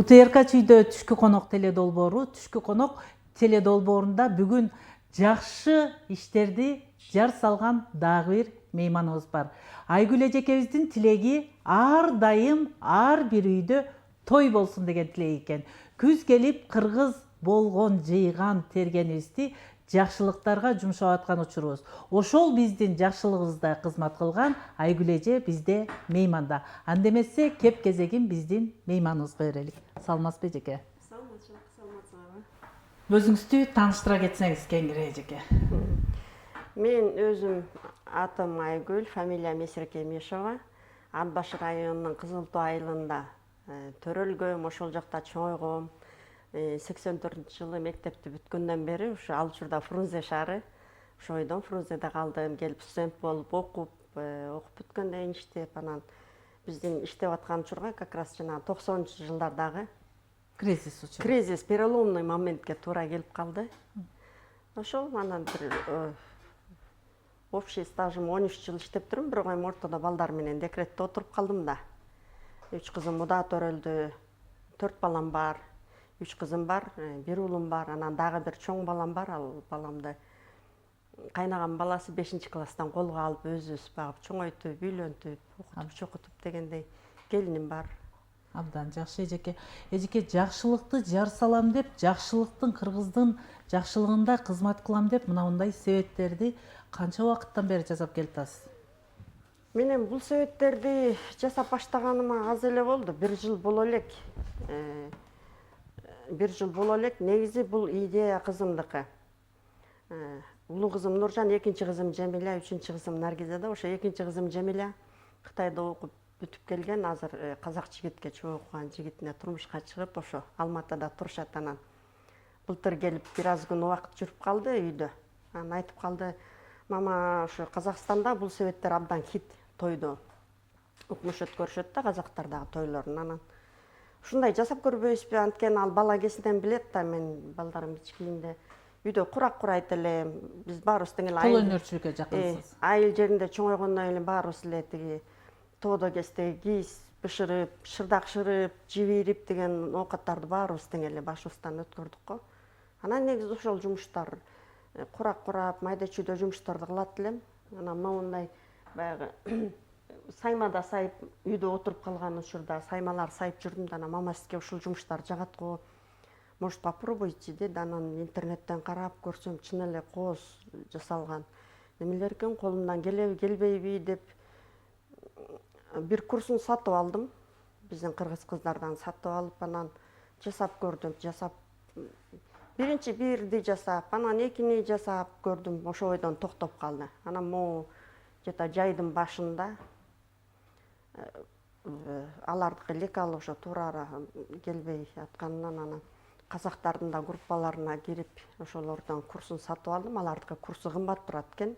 УТРК чүйдө түшкү конок теледолбоору, түшкү конок теледолбоорунда бүгүн жакшы иштерди жар салган дагы бир мейманыбыз бар. Айгүл эжекебиздин тилеги ар дайым ар бир үйдө той болсун деген тилек экен. Күз келип кыргыз болгон жыйган тергенибизди жакшылыктарга жумшап аткан учурубуз. Ошол биздин жакшылыгыбызда кызмат кылган Айгүл эже бизде мейманда. Анда эмесе кеп кезегин биздин мейманыбызга берелик. Саламатсызбы эжеке? Саламатсызбы. Өзүңүздү тааныштыра кетсеңиз кеңири эжеке. Мен өзүм атым Айгүл, фамилиям Месеркемишова. Ат Баш районунун Кызыл Тоо айылында төрөлгөм, ошол жакта чоңойгом. 84-жылы мектепти бүткөндөн бери ушу ал учурда Фрунзе шаары, ошойдон Фрунзеде калдым, келип студент болуп окуп бүткөндөн кийин иштеп, анан биздин иштеп аткан учурга как раз жана 90-жылдардагы Кризис учуру. кризис, переломный моментке туура келип калды. Ошол анан бир общий стажым 13 жыл иштеп турмун, бирок эми ортодо балдар менен декретте отуруп калдым да. 3 кызым муда төрөлдү, 4 балам бар. 3 кызым бар, 1 уулум бар, анан дагы бир чоң балам бар. Ал баламды кайнаган баласы 5-класстан колго алып, өзүбүз багып, чоңойтуп, үйлөнтүп, окутуп дегендей келиним бар. Абдан жакшы эжеке. Эжеке жакшылыкты жар салам деп, жакшылыктын кыргыздын жакшылыгында кызмат кылам деп, мындай себеттерди канча убакыттан бери жасап келип атасыз? Менен бул себеттерди жасап баштаганыма аз эле болду, 1 жыл боло элек. 1 жыл боло элек. Негизи бул идея кызымдыкы. Улуу кызым Нуржан, экинчи кызым Жемиля, үчүнчү кызым Наргиза да. Ошо экинчи кызым Жемиля Кытайда окуп бүтүп келген, азыр казак жигитке, чоң окуган жигитине турмушка чыгып, ошо Алматыда турушат. Анан былтыр келип бир аз күн убакыт жүрүп калды үйдө. Анан айтып калды: "Мама, ошо Казакстанда бул себеттер абдан хит, тойдо укмуш өткөрүшөт да, казактар дагы тойлорун." Анан ушундай жасап көрбөйсүзбү? Анткени ал бала кезинен билет да, мен балдарым кичикейинде үйдө курак курайт элем. Биз баарыбыз тең эле Кол өнөрчүлүккө жакынсыз. айыл жеринде чоңойгондон эле баарыбыз эле тиги тоодо кезде кийиз бышырып, шырдак шырып, жибирип деген оокаттарды баарыбыз тең эле башыбыздан өткөрдүк го. Анан негизи ошол жумуштар, курак курап, майда чүйдө жумуштарды кылат элем. Анан моундай баягы саймада сайып үйдө отуруп калган учурда саймалар сайып жүрдүм да, анан мама сизге ушул жумуштар жагат го. Может, попробуйте деди. Анан интернеттен карап көрсөм, чын эле кооз жасалган. Немелер экен, колумдан келеби, келбейби деп бир курсун сатып алдым. Биздин кыргыз кыздардан сатып алып, анан жасап көрдүм. Биринчи бирди жасап, анан экини жасап көрдүм. Ошо бойдон токтоп калды. Анан могу где-то жайдын башында алардыкы лекал ошо туура келбей атканынан, анан казактардын да группаларына кирип, ошолордон курсун сатып алдым. Алардыкы курсу кымбат турат экен.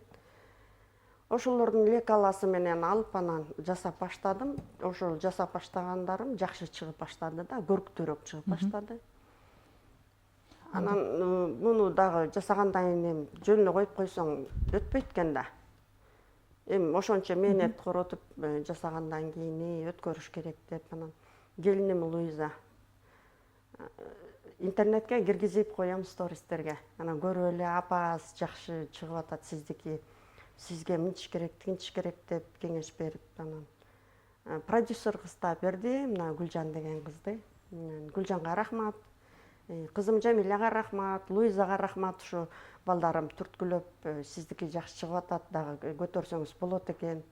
Ошолордун лекаласы менен алып, анан жасап баштадым. Ошол жасап баштагандарым жакшы чыгып баштады да, көрктүүрөөк чыгып баштады. Анан муну дагы жасагандан кийин жөн эле коюп койсоң өтпөйт экен да. Эми ошончо мээнет коротуп жасагандан кийин өткөрүш керек деп, анан келиним Луиза интернетке киргизип коем стористерге. Анан көрүп эле, апа жакшы чыгып атат сиздики, сизге мынтиш керек, тигинтиш керек деп кеңеш берип, анан продюсер кыз да берди, мына Гүлжан деген кызды. Гүлжанга рахмат, кызым Жамиляга рахмат, Луизага рахмат. Ушу балдарым түрткүлөп, сиздики жакшы чыгып атат, дагы көтөрсөңүз болот экен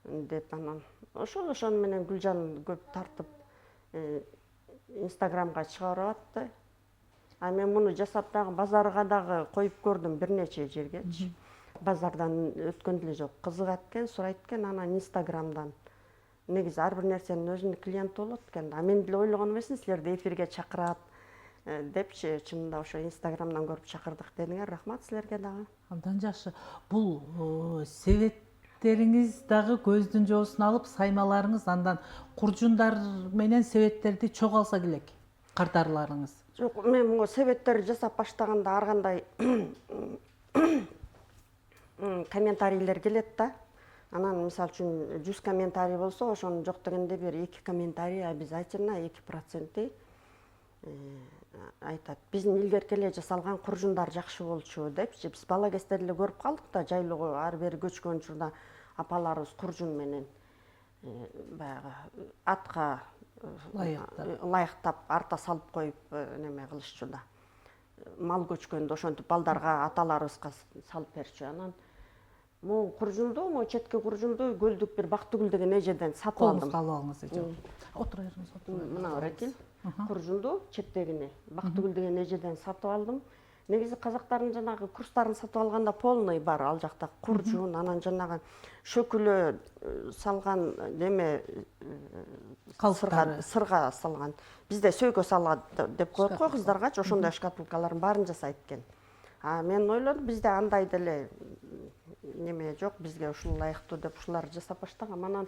деп. Анан ошону менен Гүлжан көп тартып Инстаграмга чыгарып атты. А мен муну жасап дагы базарга дагы коюп көрдүм, бир нече жергечи. Базардан өткөн деле жок. Кызыгат экен, сурайт экен. Анан Инстаграмдан негизи ар бир нерсенин өзүнүн клиенти болот экен. А мен деле ойлогон эмесмин, силерди эфирге чакырат депчи. Чынында ошо Инстаграмдан көрүп чакырдык дедиңер. Рахмат силерге дагы. Абдан жакшы. Бул себеттериңиз дагы көздүн жоосун алып, саймаларыңыз андан куржундар менен себеттерди чогуу алса келек, кардарларыңыз. Жок, мен могу себеттерди жасап баштаганда ар кандай комментарийлер келет да. Анан мисалы үчүн 100 комментарий болсо, ошонун жок дегенде бир 2 комментарий обязательно 2% айтат, биздин илгерки эле жасалган куржундар жакшы болчу депчи. Биз бала кезде эле көрүп калдык да, жайлоого ары бери көчкөн учурда апаларыбыз куржун менен баягы атка ылайыктап арта салып коюп неме кылышчу да. Мал көчкөндө ошентип балдарга аталарыбызга салып берчү. Анан могу куржунду, могу четки куржунду Көлдүк бир Бактыгүл деген эжеден сатып алдым. Колуңузга алып алыңыз эже. Отура бериңиз. Мына бирекил куржунду четтегине Бактыгүл деген эжеден сатып алдым. Негизи казактардын жанагы курстарын сатып алганда полный бар ал жакта куржун, анан жанагы шөкүлө салган неме сырга салган. Бизде сөйгө салат деп коет го кыздаргачы, ошондой шкатулкалардын баарын жасайт экен. Мен ойлодум бизде андай деле неме жок, бизге ушул ылайыктуу деп ушуларды жасап баштагам. Анан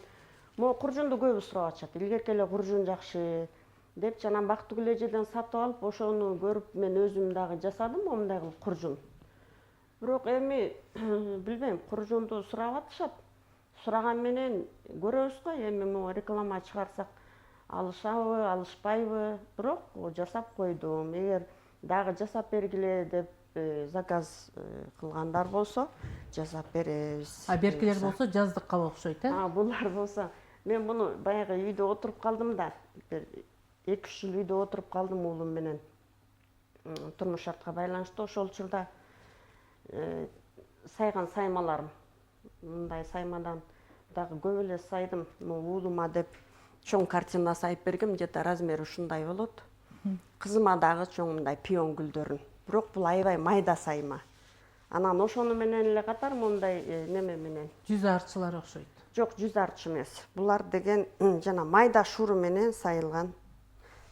могу куржунду көбү сурап атышат. Илгерки эле куржун жакшы деп анан Бактыгүл эжеден сатып алып, ошону көрүп мен өзүм дагы жасадым момундай кылып куржун. Бирок эми билбейм, куржунду сурап атышат. Сураган менен көрөбүз го, эми могу реклама чыгарсак алышабы, алышпайбы, бирок жасап койдум. Эгер дагы жасап бергиле деп заказ кылгандар болсо, жасап беребиз. Беркилер болсо жаздыкка окшойт, Булар болсо, мен муну баягы үйдө отуруп калдым да, бир 2-3 жыл үйдө отуруп калдым уулум менен. Турмуш шартка байланыштуу ошол учурда сайган саймаларым. Мындай саймадан дагы көп эле сайдым. Уулума деп чоң картина сайып бергем, где-то размери ушундай болот. Кызыма дагы чоң мындай пион гүлдөрүн. Бирок бул аябай майда сайма. Анан ошону менен эле катар мындай неме менен. Жүз арчылар окшойт. Жок, жүз арчы эмес. Булар деген жана майда шуру менен сайылган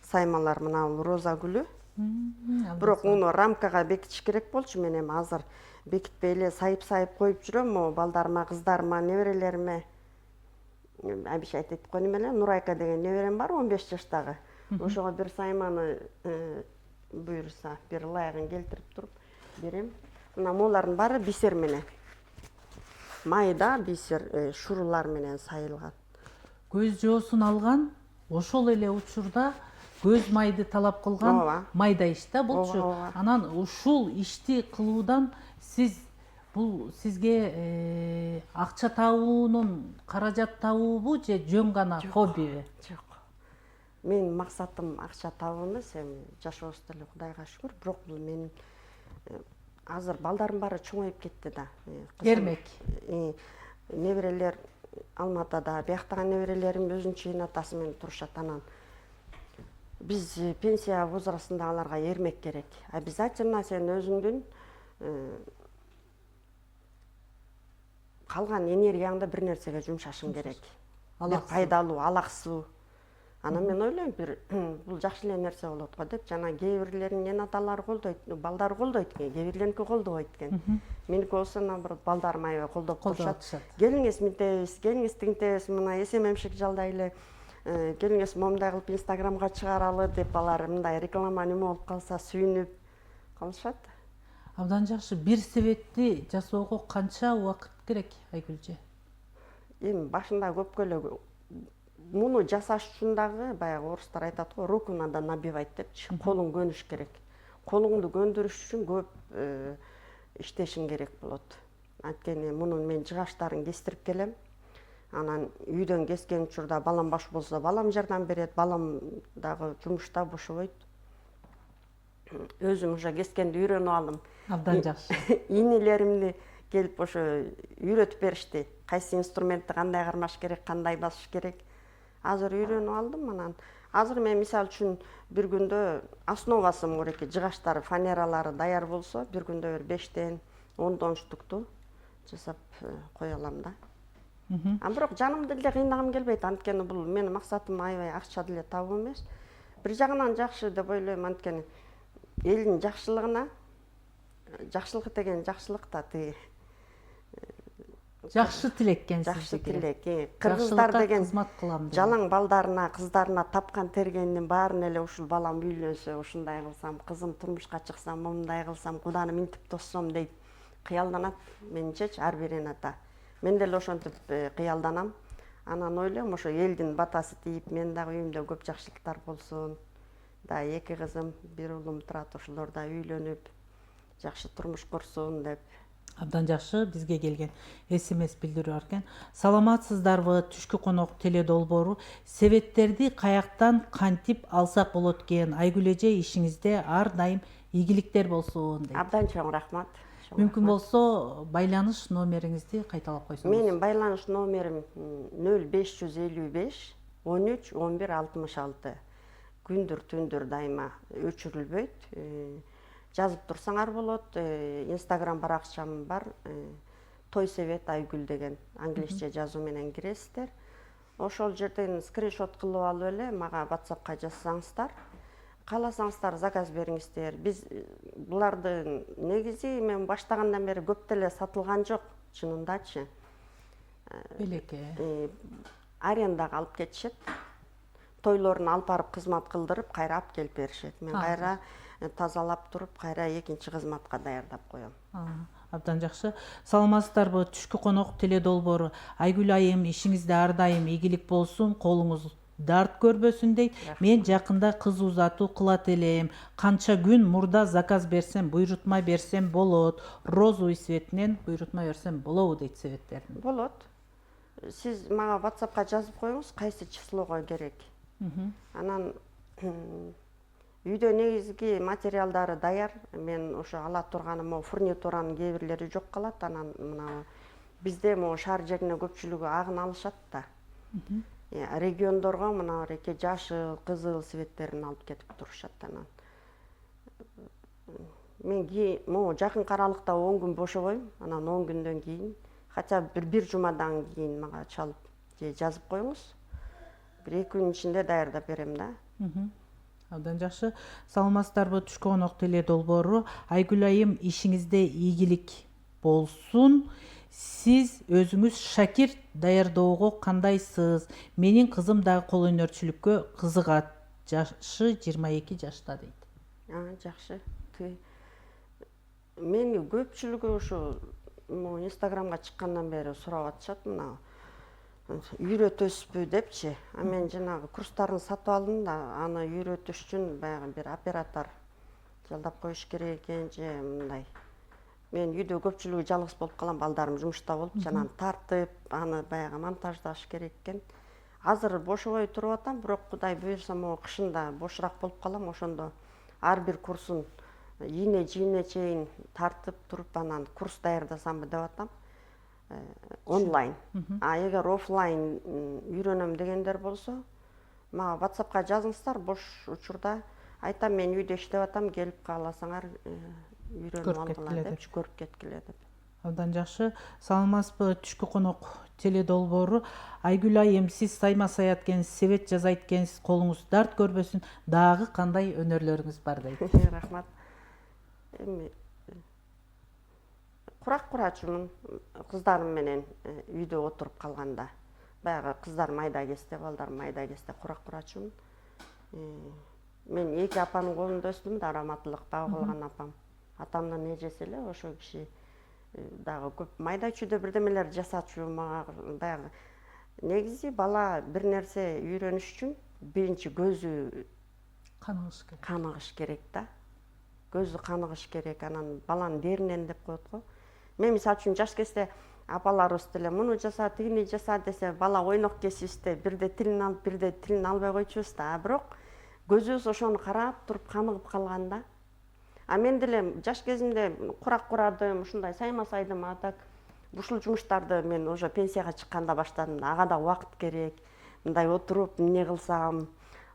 саймалар. Мына бул роза гүлү. Бирок муну рамкага бекитиш керек болчу. Мен эми азыр бекитпей эле сайып коюп жүрөм. Могу балдарыма, кыздарыма, неберелериме. Обещать этип койдум эле. Нурайка деген неберем бар, 15 жаштагы. Ошого бир сайманы буйруса, бир ылайыгын келтирип туруп берем. Мына булардын баары бисер менен. Майда бисер шурулар менен сайылган. Көз жоосун алган, ошол эле учурда көз майды талап кылган майда иш да болчу. Анан ушул ишти кылуудан бул сизге акча табуунун, каражат табуубу же жөн гана хоббиби? Жок. Менин максатым акча табуу эмес, эми жашообуз деле Кудайга шүгүр. Бирок бул менин азыр балдарым баары чоңоюп кетти да. Эрмек. Неберелер Алматада, бияктагы неберелерим өзүнчө ин атасы менен турушат. Анан биз пенсия возрастында аларга эрмек керек. Обязательно сен өзүңдүн калган энергияңды бир нерсеге жумшашың керек. Пайдалуу, алаксуу. Анан мен ойлойм, бул жакшы эле нерсе болот го деп, жана кээ бирлеринин эн аталары колдойт, балдары колдойт экен, кээ бирлериники колдобойт экен. Меники болсо наоборот балдарым аябай колдоп турушат. Келиңиз мынтебиз, келиңиз тигинтебиз, мына эсем эмшек жалдай эле, келиңиз момундай кылып Инстаграмга чыгаралы деп алар мындай реклама неме болуп калса сүйүнүп калышат. Абдан жакшы. Бир себетти жасоого канча убакыт керек, Айгүлжө? Эми башында көпкө эле муну жасаш үчүн дагы баягы орустар айтат го, руку надо набивать депчи, колуң көнүш керек. Колуңду көндүрүш үчүн көп иштешиң керек болот. Анткени мунун мен жыгаштарын кестирип келем. Анан үйдөн кескен учурда балам баш болсо балам жардам берет, балам дагы жумушта бошобойт. Өзүм уже кескенди үйрөнүп алдым. Абдан жакшы. Инилеримди келип ошо үйрөтүп беришти. Кайсы инструментти кандай кармаш керек, кандай басыш керек. Азыр үйрөнүп алдым. Анан азыр мен мисалы үчүн бир күндө основасы муреки жыгаштары, фанералары даяр болсо, бир күндө 5-тен 10 штукту жасап кое алам да. Бирок жанымды деле кыйнагым келбейт, анткени бул менин максатым аябай акча деле табуу эмес. Бир жагынан жакшы деп ойлойм, анткени элдин жакшылыгына, жакшылык деген жакшылык да тиги Жакшы тилеккенсиз. Жакшы тилек. Кыргыздар деген жалаң балдарына, кыздарына тапкан тергенинин баарын эле ушул балам үйлөнсө, ушундай кылсам, кызым турмушка чыксам, мындай кылсам, Куданы минтип тоссом дейт кыялданат. Менчечи ар бир эн ата. Мен деле ошентип кыялданам. Анан ойлойм, ошо элдин батасы тийип, мен дагы үйүмдө көп жакшылыктар болсун да 2 кызым, 1 уулум турат. Ошолор да үйлөнүп, жакшы турмуш курсун деп. Абдан жакшы бизге келген СМС билдирүү бар экен. Саламатсыздарбы? Түшкү конок теле долбоору. Себеттерди каяктан кантип алсак болот экен? Айгүл эже, ишиңизде ар дайым ийгиликтер болсун дейт. Абдан чоң рахмат. Мүмкүн болсо байланыш номериңизди кайталап койсоңуз. Менин байланыш номерим 0555 13 11 66. Күндүр түндүр дайыма өчүрүлбөйт. Жазып турсаңар болот. Инстаграм баракчам бар. Той Совет Айгүл деген англисче жазуу менен киресиздер. Ошол жерден скриншот кылып алып эле мага WhatsAppка жазсаңыздар. Кааласаңыздар заказ бериңиздер. Биз буларды негизи мен баштагандан бери көп деле сатылган жок, чынындачы. Белеке. Арендага алып кетишет. Тойлорун алып барып кызмат кылдырып, кайра алып келип беришет. Мен кайра тазалап туруп, кайра экинчи кызматка даярдап коем. Абдан жакшы. Саламатсыздарбы? Түшкү конок теле долбоору. Айгүл айым, ишиңизде ар дайым ийгилик болсун, колуңуз дарт көрбөсүн дейт. Мен жакында кыз узатуу кылат элем. Канча күн мурда заказ берсем, буйрутма берсем болот. Розовый цветинен буйрутма берсем болобу дейт себеттерин. Болот. Сиз мага WhatsAppка жазып коюңуз, кайсы числого керек. Анан үйдө негизги материалдары даяр. Мен ошо ала турганым фурнитуранын кээ бирлери жок калат. Анан мына бизде шаар жерине көпчүлүгү агын алышат да. Региондорго мына эки жашыл, кызыл светтерин алып кетип турушат. Анан мен жакын аралыкта 10 күн бошобойм. Анан 10 күндөн кийин, хотя бир жумадан кийин мага чалып же жазып коюңуз. 1-2 күн ичинде даярдап берем да. Абдан жакшы. Саламатсыздарбы? Түшкү конок теле долбоору. Айгүл айым, ишиңизде ийгилик болсун. Сиз өзүңүз шакирт даярдоого кандайсыз? Менин кызым дагы кол өнөрчүлүккө кызыгат. Жашы 22 жашта дейт. Жакшы. Мени көпчүлүгү ушу Инстаграмга чыккандан бери сурап атышат, мына үйрөтөсүзбү депчи. Мен жанагы курстарын сатып алдым да, аны үйрөтүш үчүн баягы бир оператор жалдап коюш керек экен же мындай. Мен үйдө көпчүлүгү жалгыз болуп калам, балдарым жумушта болуп, жанагы тартып, аны баягы монтаждаш керек экен. Азыр бошобой туруп атам, бирок Кудай буйрса кышында бошураак болуп калам, ошондо ар бир курсун ийне жийине чейин тартып туруп анан курс даярдасамбы деп атам. Онлайн. Эгер офлайн үйрөнөм дегендер болсо, мага WhatsAppка жазыңыздар, бош учурда айтам, мен үйдө иштеп атам, келип кааласаңар үйрөнүп алгыла депчи, көрүп кеткиле деп. Абдан жакшы. Саламатсызбы? Түшкү конок теле долбоору. Айгүл айым, сиз сайма саят экенсиз, себет жазайт экенсиз, колуңуз дарт көрбөсүн. Дагы кандай өнөрлөрүңүз бар дейт. Рахмат. Эми курак курачумун, кыздарым менен үйдө отуруп калганда. Баягы кыздар майда кезде, балдарым майда кезде курак курачумун. Мен 2 апанын колунда өстүм да, раматылык багып алган апам. Атамдын эжеси эле, ошол киши дагы көп майда чүйдө бирдемелер жасачу, мага баягы негизи бала бир нерсе үйрөнүш үчүн биринчи көзү каныгыш керек да. Көзү каныгыш керек, анан баланын деринен деп коет го. Мен мисалы үчүн жаш кезде апаларыбыз деле муну жаса, тигини жаса десе, бала ойнок кесибизде бирде тилин алып, бирде тилин албай койчубуз да. Бирок көзүбүз ошону карап туруп каныгып калган да. Мен деле жаш кезимде курак курадым, ушундай сайма сайдым, а так ушул жумуштарды мен уже пенсияга чыкканда баштадым да. Ага да убакыт керек. Мындай отуруп эмне кылсам,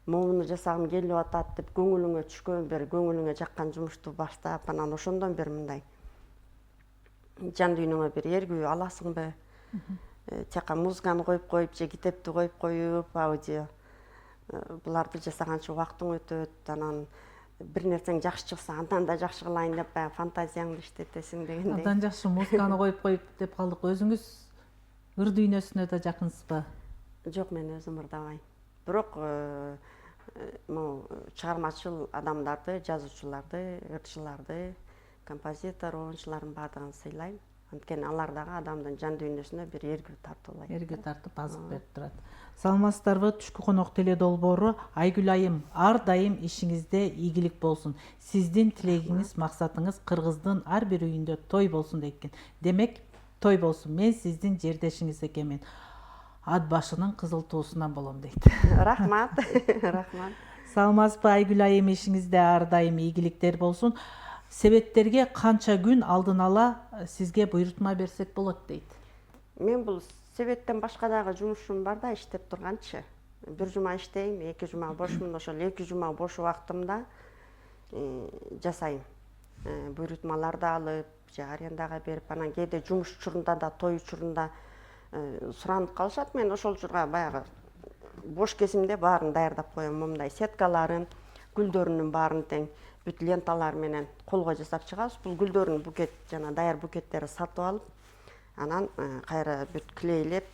могуну жасагым келип атат деп көңүлүңө түшкөн бир, көңүлүңө жаккан жумушту баштап, анан ошондон бери мындай жан дүйнөңө бир эргүү аласыңбы? Чака музыканы коюп же китепти коюп коюп, аудио. Буларды жасаганча убактың өтөт, анан бир нерсең жакшы чыкса, андан да жакшы кылайын деп фантазияңды иштетесиң дегендей. Абдан жакшы. Музыканы коюп деп калдык. Өзүңүз ыр дүйнөсүнө да жакынсызбы? Жок, мен өзүм ырдабайм. Бирок чыгармачыл адамдарды, жазуучуларды, ырчыларды, композитор, оюнчулардын баардыгын сыйлайм. Анткени алар дагы адамдын жан дүйнөсүнө бир эргүү тартуулайт. Эргүү тартып азык берип турат. Саламатсыздарбы? Түшкү конок теле долбоору Айгүл айым ар дайым ишиңизде ийгилик болсун. Сиздин тилегиңиз, максатыңыз кыргыздын ар бир үйүндө той болсун экен. Демек, той болсун. Мен сиздин жердешиңиз экенмин. Ат башынын кызыл туусунан болом дейт. Рахмат. Рахмат. Саламатсызбы Айгүл айым, ишиңизде ар дайым ийгиликтер болсун. Себеттерге канча күн алдын ала сизге буйрутма берсек болот дейт. Мен бул себеттен башка дагы жумушум бар да, иштеп турганчы. Бир жума иштейм, 2 жума бошмун. Ошол 2 жума бош убактымда жасайм. Буйрутмаларды алып, же арендага берип, анан кээде жумуш учурунда да, той учурунда суранып калышат. Мен ошол учурга баягы бош кезимде баарын даярдап коем. Момундай сеткаларын, гүлдөрүнүн баарын тең бүт ленталар менен колго жасап чыгабыз. Бул гүлдөрдүн букет жана даяр букеттерин сатып алып, анан кайра бүт клейлеп,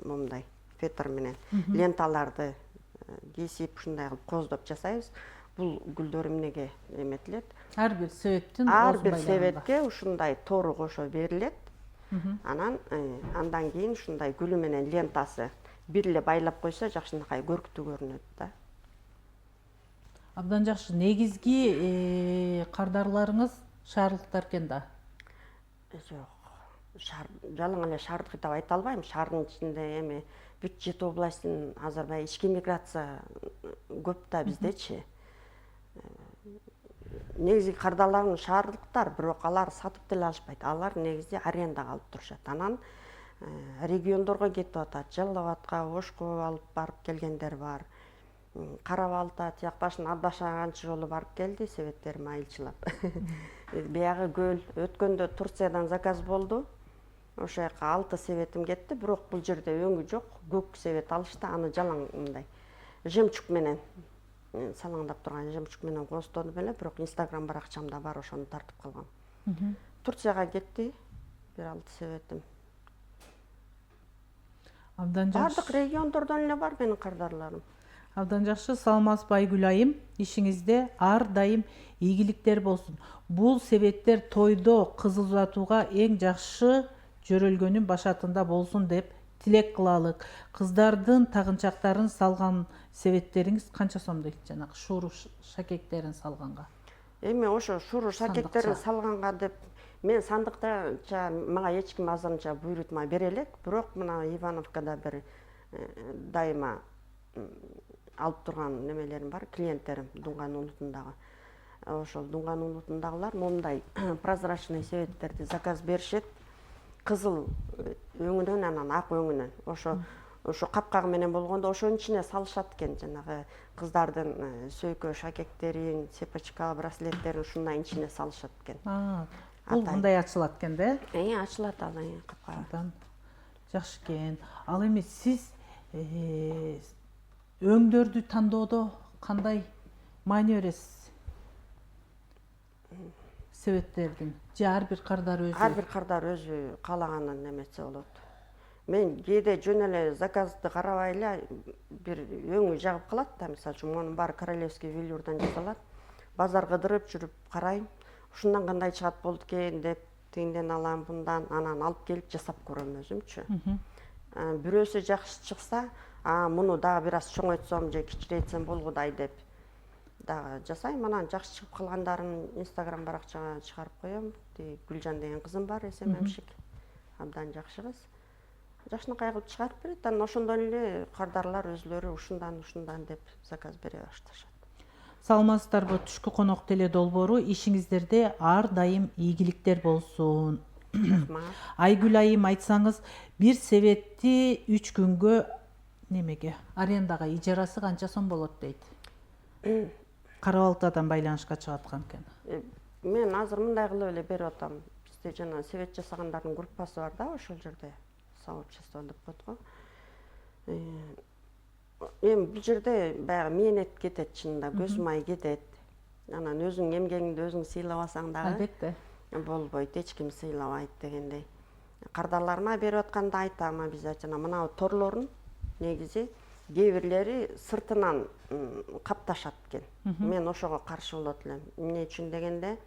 момундай фетр менен ленталарды кесип, ушундай кылып коздоп жасайбыз. Бул гүлдөр эмнеге эметилет? Ар бир себеттин Ар бир себетке ушундай тору кошо берилет. Андан кийин ушундай гүлү менен лентасы бир эле байлап койсо жакшынакай көрктүү көрүнөт да. Абдан жакшы. Негизги кардарларыңыз шаарлыктар экен да. Жок. Жалаң эле шаардык деп айта албайм. Шаардын ичинде эми бүт Жети областын азырбай ички миграция көп да биздечи. Негизи кардарларым шаардыктар, бирок алар сатып деле алышпайт. Алар негизи арендага алып турушат. Анан региондорго кетип атат. Жалал Абадка, Ошко алып барып келгендер бар. Кара Балта, Тиякташын Ардаша канча жолу барып келди, себеттерим айылчылап. Биягы көл өткөндө Турциядан заказ болду. Ошо жака 6 себетим кетти, бирок бул жерде өңү жок, көк себет алышты, аны жалаң мындай жемчуг менен салаңдап турган жемчуг менен костодум эле, бирок Instagram баракчамда бар, ошону тартып калгам. Турцияга кетти, бир 6 себетим. Абдан жакшы. Бардык региондордон эле бар менин кардарларым. Абдан жакшы. Саламатсызбы Айгүл айым? Ишиңизде ар дайым ийгиликтер болсун. Бул себеттер тойдо кыз узатууга эң жакшы жөрөлгөнүн башатында болсун деп тилек кылалык. Кыздардын тагынчактарын салган себеттериңиз канча сом дейт? Жанагы шууру шакектерин салганга. Эми ошо шууру шакектерин салганга деп мен сандыкта мага эч ким азырынча буйрутма бере элек, бирок мына Ивановкада бир дайыма алып турган немелерим бар, клиенттерим Дунган улутундагы. Ошол Дунган улутундагылар момундай прозрачный себеттерди заказ беришет. Кызыл өңүнөн, анан ак өңүнөн. Ошо капкагы менен болгондо ошонун ичине салышат экен, жанагы кыздардын сөйкө шакектерин, цепочка, браслеттерин ушундай ичине салышат экен. Бул мындай ачылат экен да? Ачылат ал капкага. Абдан жакшы экен. Ал эми сиз өңдөрдү тандоодо кандай маани бересиз? Себеттердин же ар бир кардар өзү? Ар бир кардар өзү каалаганын немесе болот. Мен кээде жөн эле заказды карабай эле бир өңү жагып калат да, мисалы үчүн монун баары королевский велюрдан жасалат. Базар кыдырып жүрүп карайм. Ушундан кандай чыгат болду экен деп, тигинден алам, бундан, анан алып келип жасап көрөм өзүмчү. Бирөөсү жакшы чыкса, муну дагы бир аз чоңойтсом же кичирейтсем болгудай деп дагы жасайм. Анан жакшы чыгып калгандарын Instagram баракчага чыгарып коем. Гүлжан деген кызым бар, СММщик. Абдан жакшы кыз. Жакшынакай кылып чыгарып берет. Анан ошондон эле кардарлар өзлөрү ушундан деп заказ бере башташат. Саламатсыздарбы? Түшкү конок теле долбоору ишиңиздерде ар дайым ийгиликтер болсун. Айгүл айым, айтсаңыз, бир себетти 3 күнгө немеге арендага ижарасы канча сом болот дейт? Кара Балтадан байланышка чыгып аткан экен. Мен азыр мындай кылып эле берип атам. Бизде жана себет жасагандардын группасы бар да, ошол жерде сообщество деп коет го. Эми бул жерде баягы мээнет кетет, чынында көз май кетет. Анан өзүң эмгегиңди өзүң сыйлабасаң дагы Албетте. болбойт, эч ким сыйлабайт дегендей. Кардарларыма берип атканда айтам, обязательно мына торлорун негизи кээ бирлери сыртынан капташат экен. Мен ошого каршы болот элем. Эмне үчүн дегенде,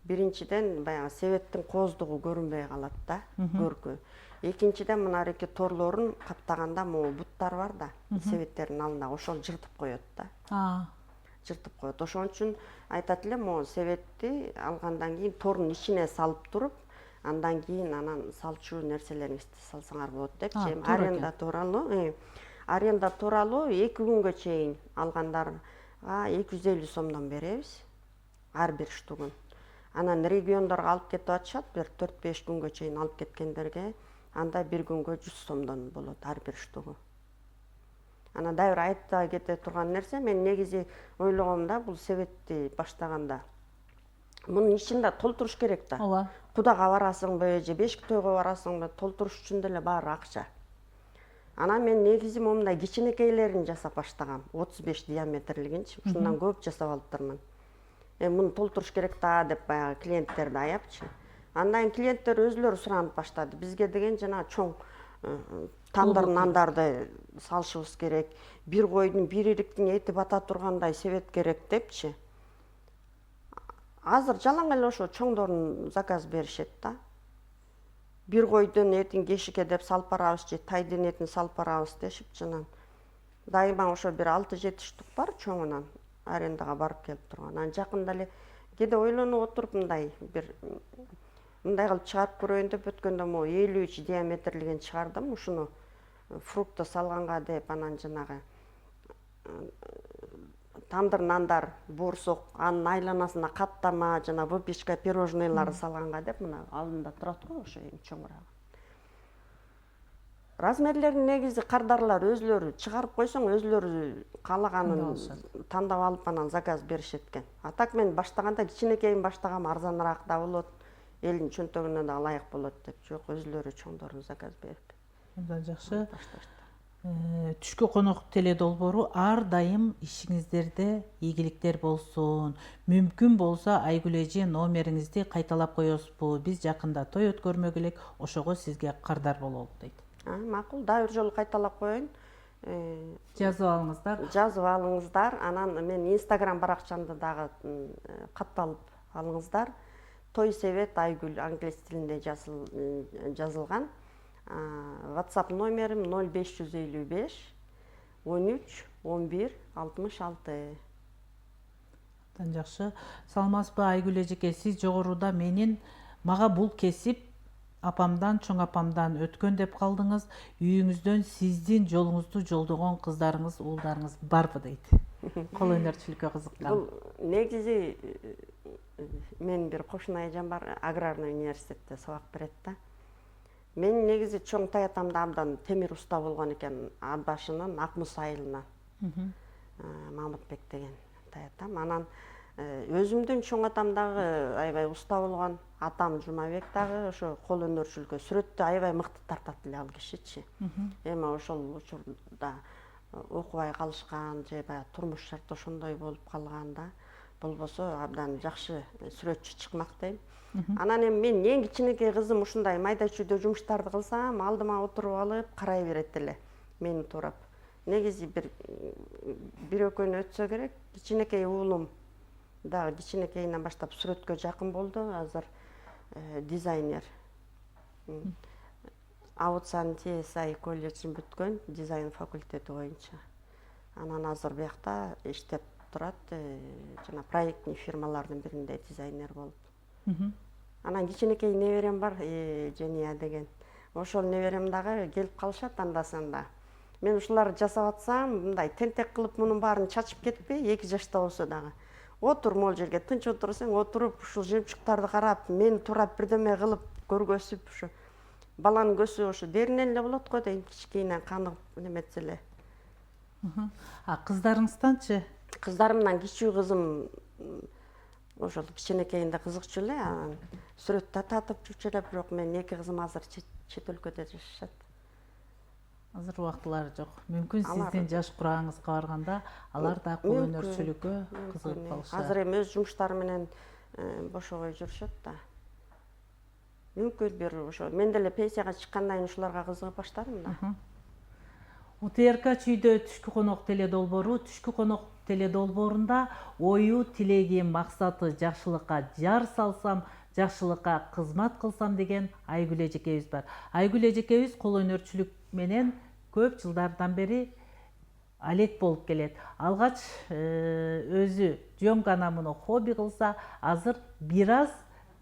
Биринчиден баягы себеттин кооздугу көрүнбөй калат да, көркү. Экинчиден мына эки торлорун каптаганда могу буттар бар да, себеттердин алдындагы ошол жыртып коет да. Жыртып коет. Ошон үчүн айтат элем, могу себетти алгандан кийин тордун ичине салып туруп, андан кийин анан салчу нерселериңизди салсаңар болот депчи. Аренда тууралуу 2 күнгө чейин алгандарга 250 сомдон беребиз ар бир штугун. Анан региондорго алып кетип атышат, бир 4-5 күнгө чейин алып кеткендерге анда 1 күнгө 100 сомдон болот ар бир штугу. Анан дагы бир айта кете турган нерсе, мен негизи ойлогом да, бул себетти баштаганда мунун ичин да толтуруш керек да. Ооба. Кудага барасыңбы же бешик тойго барасыңбы, толтуруш үчүн деле баары акча. Анан мен негизи момундай кичинекейлерин жасап баштагам, 35 диаметрлигинчи, ушундан көп жасап алыптырмын. Муну толтуруш керек да деп баягы клиенттерди аяпчы. Андан клиенттер өзүлөрү суранып баштады. Бизге деген жана чоң тандыр нандарды салышыбыз керек. Бир койдун, бир ириктин эти бата тургандай себет керек депчи. Азыр жалаң эле ошо чоңдорун заказ беришет да. Бир койдун этин кешикке деп салып барабыз же тайдын этин салып барабыз дешип жанан. Дайыма ошо бир 6-7 штук бар чоңунан арендага барып келип турган. Анан жакында эле кээде ойлонуп отуруп мындай кылып чыгарып көрөйүн деп өткөндө могу 53 диаметрлигин чыгардым. Ушуну фрукты салганга деп анан жанагы тандыр нандар, боорсок, анын айланасына каттама, жана выпечка, пирожныйлар салганга деп мына алдында турат го ошо эң чоңурагы. Размерлерин негизи кардарлар өзүлөрү чыгарып койсоң, өзүлөрү каалаганын тандап алып анан заказ беришет экен. А так мен баштаганда кичинекейин баштагам, арзаныраак да болот, элдин чөнтөгүнө да ылайык болот деп. Жок, өзүлөрү чоңдорун заказ берип. Абдан жакшы. Түшкү конок теле долбоору ар дайым ишиңиздерде ийгиликтер болсун. Мүмкүн болсо Айгүл эже номериңизди кайталап коесузбу? Биз жакында той өткөрмөк элек, ошого сизге кардар бололу дейт. Макул, дагы бир жолу кайталап коеюн. Жазып алыңыздар. Жазып алыңыздар. Анан мен Instagram баракчамды дагы катталып алыңыздар. Той себет Айгүл англис тилинде жазылган. WhatsApp номерим 0555 13 11 66. Абдан жакшы. Саламатсызбы Айгүл эжеке, сиз жогоруда мага бул кесип апамдан, чоң апамдан өткөн деп калдыңыз. Үйүңүздөн сиздин жолуңузду жолдогон кыздарыңыз, уулдарыңыз барбы дейт. Кол өнөрчүлүккө кызыккан. Бул негизи мен бир кошуна эжем бар, аграрный университетте сабак берет да. Мен негизи чоң таятамда абдан темир уста болгон экен, Абашынын Акмус айылынан. Мамытбек деген таятам. Анан өзүмдүн чоң атам дагы аябай уста болгон, атам Жумабек дагы ошо кол өнөрчүлүккө сүрөттү аябай мыкты тартат эле ал кишичи. Эми ошол учурда окубай калышкан же баягы турмуш шарты ошондой болуп калган да. Болбосо абдан жакшы сүрөтчү чыкмак дейм. Анан эми мен эң кичинекей кызым ушундай майда чүйдө жумуштарды кылсам, алдыма отуруп алып карай берет эле мени туурап. Негизи бир экөөнү өтсө керек. Кичинекей уулум дагы кичинекейинен баштап сүрөткө жакын болду. Азыр дизайнер. Ауцан TSI колледжин бүткөн, дизайн факультети боюнча. Анан азыр биякта иштеп турат, жана проектный фирмалардын биринде дизайнер болуп. Анан кичинекей неберем бар, Жения деген. Ошол неберем дагы келип калышат анда-санда. Мен ушуларды жасап атсам, мындай тентек кылып мунун баарын чачып кетпей, 2 жашта болсо дагы. Отур могул жерге, тынч отурсаң, отуруп, ушул жемчуктарды карап, мени туурап бирдеме кылып көргөзүп, ушу баланын көзү ошо деринен эле болот го дейм, кичинекейинен канып неметсе эле. Кыздарыңызданчы? Кыздарымдан кичүү кызым ошол кичинекейинде кызыкчу эле, анан сүрөттө татып жүрчү эле, бирок менин 2 кызым азыр чет өлкөдө жашашат. Азыр убактылары жок. Мүмкүн сиздин жаш курагыңызга барганда алар да кол өнөрчүлүккө кызыгып калышат. Азыр эми өз жумуштары менен бошобой жүрүшөт да. Мүмкүн бир ошо мен деле пенсияга чыккандан кийин ушуларга кызыгып баштадым да. УТРК чүйдө түшкү конок теле долбоору түшкү конок теледолбоорунда ою, тилеги, максаты жакшылыкка жар салсам, жакшылыкка кызмат кылсам деген Айгүл эжекебиз бар. Айгүл эжекебиз кол өнөрчүлүк менен көп жылдардан бери алек болуп келет. Алгач өзү жөмкана муну хобби кылса, азыр бир аз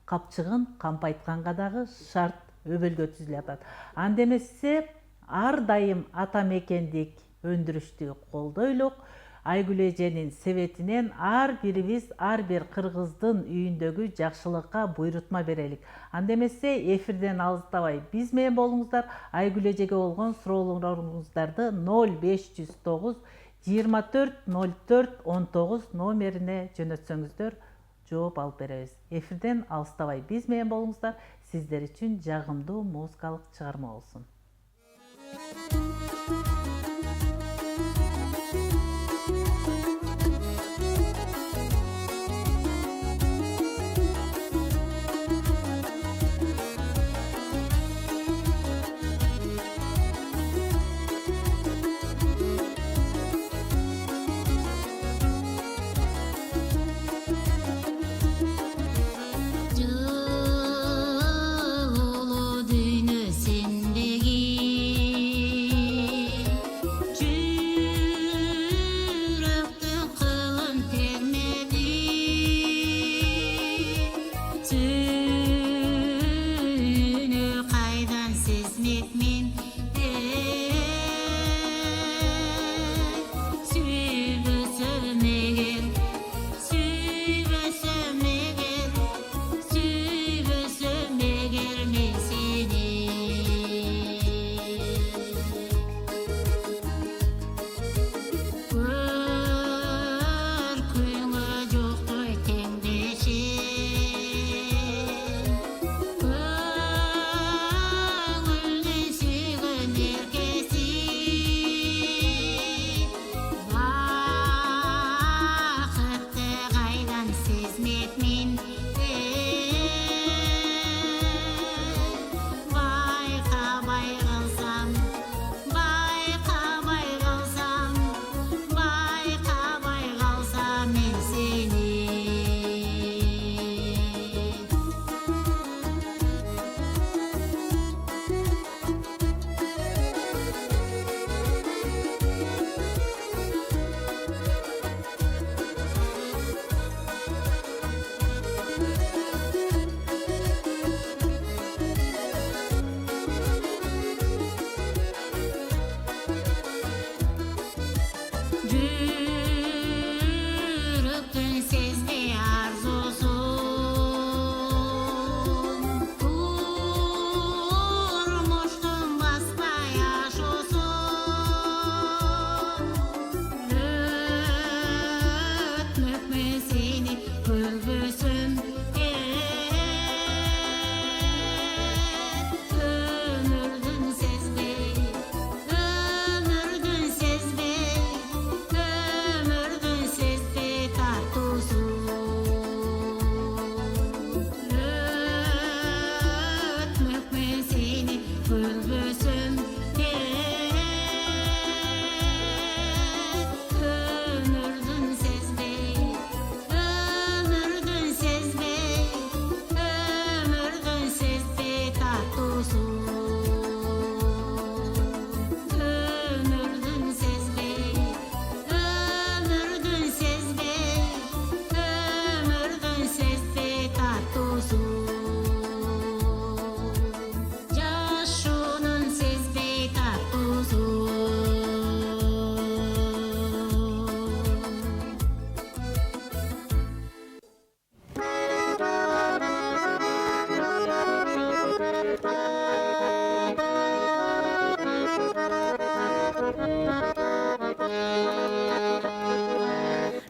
капчыгын кампайтканга дагы шарт өбөлгө түзүлүп атат. Анда эмесе ар дайым ата мекендик өндүрүштү колдойлук. Айгүл эженин себетинен ар бирибиз ар бир кыргыздын үйүндөгү жакшылыкка буйрутма берелик. Анда эмесе эфирден алыстабай биз менен болуңуздар. Айгүл эжеге болгон суроолоруңуздарды 0509 24 04 19 номерине жөнөтсөңүздөр жооп алып беребиз. Эфирден алыстабай биз менен болуңуздар. Сиздер үчүн жагымдуу музыкалык чыгарма болсун.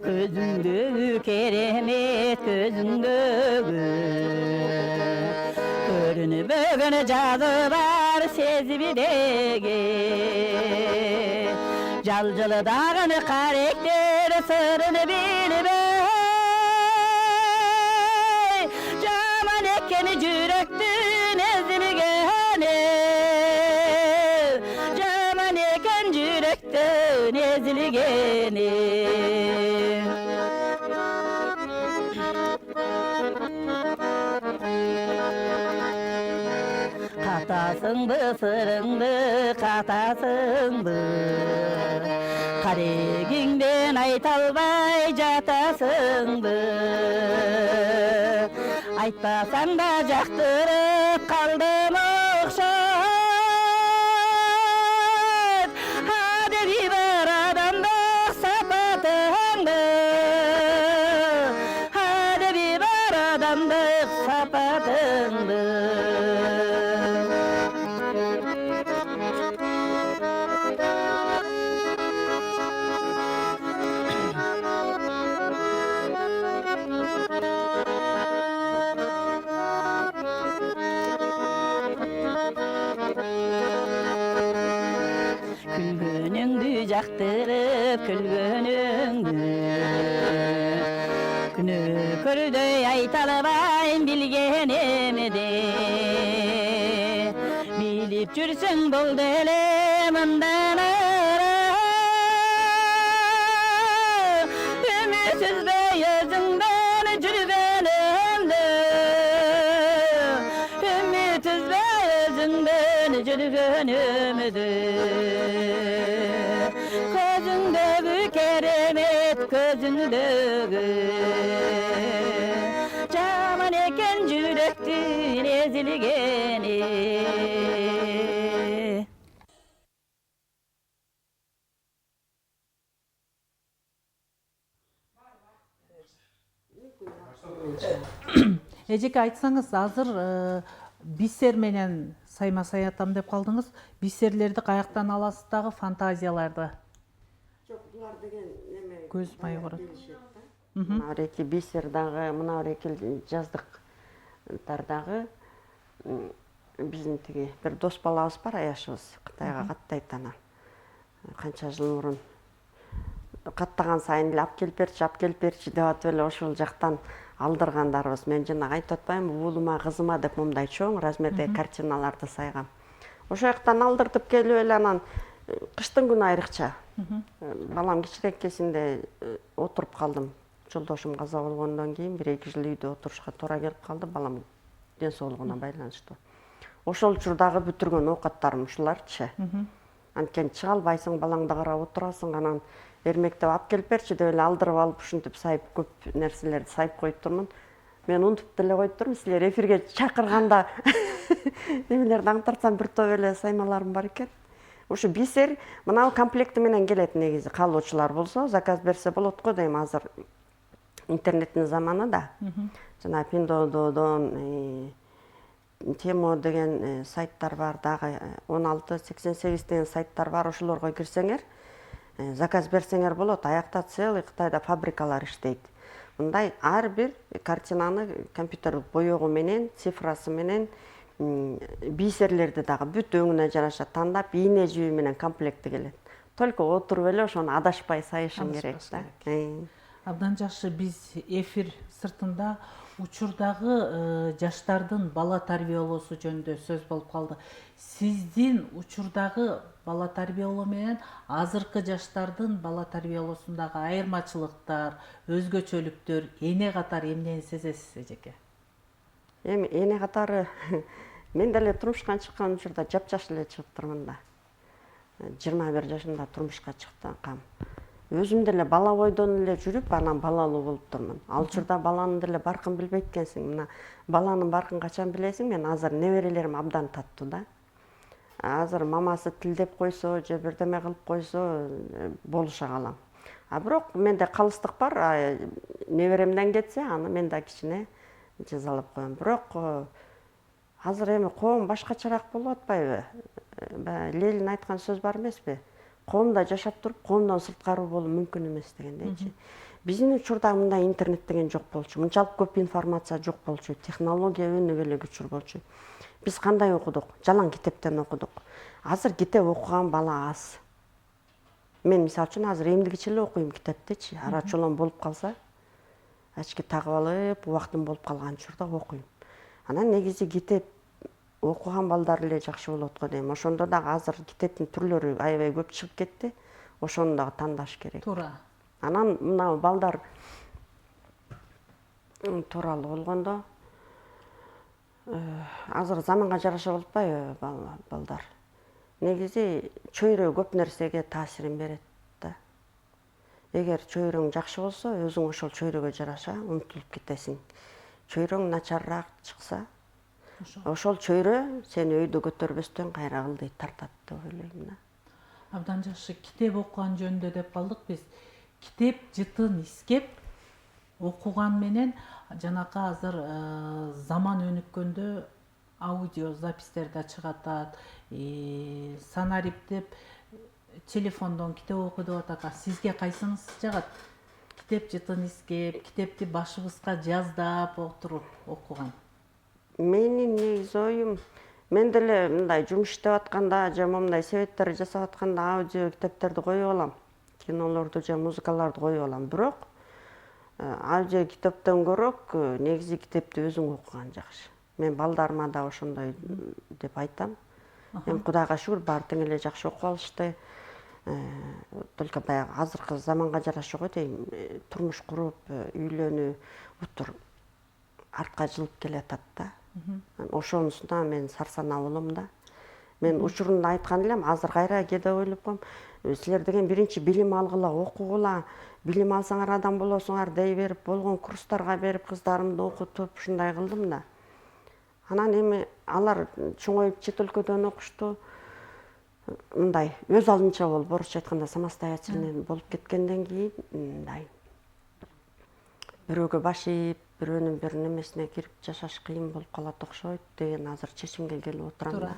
Gözündü keremet gözündü Körünü bögünü cadı var sezibidegi Calcılı dağını karakter sırrını bilip Caman ekkeni cüröktün ezini gene Caman eken cüröktün ezili gene айтасыңды сырыңды қатасыңды қарегіңден айта албай жатасыңды айтпасаң да жақтырып қалдым оқшат әдеби бар адамдық сапатыңды әдеби бар адамдық сапатыңды күлгөнүңдү жактырып күлгөнүңдү күнөөкөрдөй айта албайм билгенимди билип жүрсөң болду эле мындан ары үмүтсүзбөй өзүңдөн жүргөнүмдү үмүтсүзбөй өзүңдөн жүргөнүмдү көзүңдөгү керемет көзүңдөгү жаман экен жүрөктүн эзилгени Эжеке, айтсаңыз, азыр бисер менен сайма саятам деп калдыңыз. Бисерлерди каяктан аласыз дагы, фантазияларды? Жок, булар деген неме Көз майы барат. Мына реки бисер дагы, мына реки жаздыктар дагы биздин тиги бир дос балабыз бар, аяшыбыз Кытайга каттайт ана. Канча жыл мурун каттаган сайын эле алып келип берчи деп атып эле ошол жактан алдыргандарыбыз. Мен жанагы айтып атпаймынбы, уулума, кызыма деп мындай чоң размердеги картиналарды сайгам. Ошол жактан алдыртып келип эле анан кыштын күнү айрыкча. Балам кичирээк кезинде отуруп калдым. Жолдошум каза болгондон кийин 1-2 жыл үйдө отурушка туура келип калды, балам ден соолугуна байланыштуу. Ошол учурдагы бүтүргөн оокаттарым ушуларчы. Анткени чыга албайсың, балаңды карап отурасың, анан эрмектеп алып келип берчи деп эле алдырып алып ушинтип сайып көп нерселерди сайып коюп турмун. Мен унутуп деле коюп турмун, силер эфирге чакырганда немелерди аңтартсам бир топ эле саймаларым бар экен. Ушу бисер мына комплекти менен келет негизи. Каалоочулар болсо заказ берсе болот го дейм, азыр интернеттин заманы да. Жана Pinduodu'дон Temo деген сайттар бар, дагы 1688 деген сайттар бар, ошолорго кирсеңер, заказ берсеңер болот. Аякта целый Кытайда фабрикалар иштейт. Мындай ар бир картинаны компьютер боёгу менен, цифрасы менен бисерлерди дагы бүт өңүнө жараша тандап, ийне жиби менен комплекти келет. Только отуруп эле ошону адашпай сайышың керек да. Абдан жакшы. Биз эфир сыртында учурдагы жаштардын бала тарбиялоосу жөнүндө сөз болуп калды. Сиздин учурдагы бала тарбиялоо менен азыркы жаштардын бала тарбиялоосундагы айырмачылыктар, өзгөчөлүктөр, эне катары эмнени сезесиз, эжеке? Эми эне катары мен деле турмушка чыккан учурда жапжаш эле чыгыптырмын да. 21 жашымда турмушка чыккам. Өзүм деле бала бойдон эле жүрүп, анан балалуу болуп турмун. Ал учурда баланын деле баркын билбейт экенсиң. Мына баланын баркын качан билесиң? Мен азыр неберелерим абдан таттуу да. Азыр мамасы тилдеп койсо, же бирдеме кылып койсо, болуша калам. А бирок менде калыстык бар. Неберемден кетсе, аны мен да кичине жазалап коем. Бирок азыр эми коом башкачараак болуп атпайбы? Ленин айткан сөз бар эмеспи? Коомдо жашап туруп, коомдон сырткары болуу мүмкүн эмес дегендейчи. Биздин учурда мындай интернет деген жок болчу. Мынчалык көп информация жок болчу. Технология өнүгүп эле күчүр болчу. Биз кандай окудук? Жалаң китептен окудук. Азыр китеп окуган бала аз. Мен мисалы үчүн азыр эмдигичи эле окуйм китептичи. Арачолон болуп калса, ачки тагып алып, убактым болуп калган учурда окуйм. Анан негизи китеп окуган балдар эле жакшы болот го дейм. Ошондо дагы азыр китептин түрлөрү аябай көп чыгып кетти. Ошону дагы тандаш керек. Туура. Анан мына балдар тууралуу болгондо Азыр заманга жараша болуп атпайбы балдар? Негизи чөйрө көп нерсеге таасирин берет да. Эгер чөйрөң жакшы болсо, өзүң ошол чөйрөгө жараша умтулуп кетесиң. Чөйрөң начарраак чыкса, ошол чөйрө сени өйдө көтөрбөстөн кайра ылдый тартат деп ойлойм да. Абдан жакшы. Китеп окуган жөнүндө деп калдык биз. Китеп жытын искеп окуган менен жанакы азыр заман өнүккөндө аудио запистер да чыгатат, санарип деп телефондон китеп оку деп атат. Сизге кайсыңыз жагат? Китеп жытын искеп, китепти башыбызга жаздап отуруп окуган. Менин негизи оюм, мен деле мындай жумуш иштеп атканда же момундай себеттер жасап атканда аудио китептерди коюп алам. Кинолорду же музыкаларды коюп алам. Бирок аудио китептен көрөк негизи китепти өзүң окуган жакшы. Мен балдарыма да ошондой деп айтам. Эми Кудайга шүгүр, баары тең эле жакшы окуп алышты. Только баягы азыркы заманга жараша го дейм, турмуш куруп, үйлөнүү утур артка жылып келатат да. Ошонусуна мен сарсанаа болом да. Мен учурунда айткан элем, азыр кайра кээде ойлоп коем, силер деген биринчи билим алгыла, окугула, билим алсаңар адам болосуңар дей берип, болгон курстарга берип, кыздарымды окутуп, ушундай кылдым да. Анан эми алар чоңоюп чет өлкөдөн окушту. Мындай өз алдынча болуп, орусча айтканда самостоятельный болуп кеткенден кийин мындай бирөөгө баш ийип, бирөөнүн бир немесине кирип жашаш кыйын болуп калат окшойт деген азыр чечимге келип отурам да.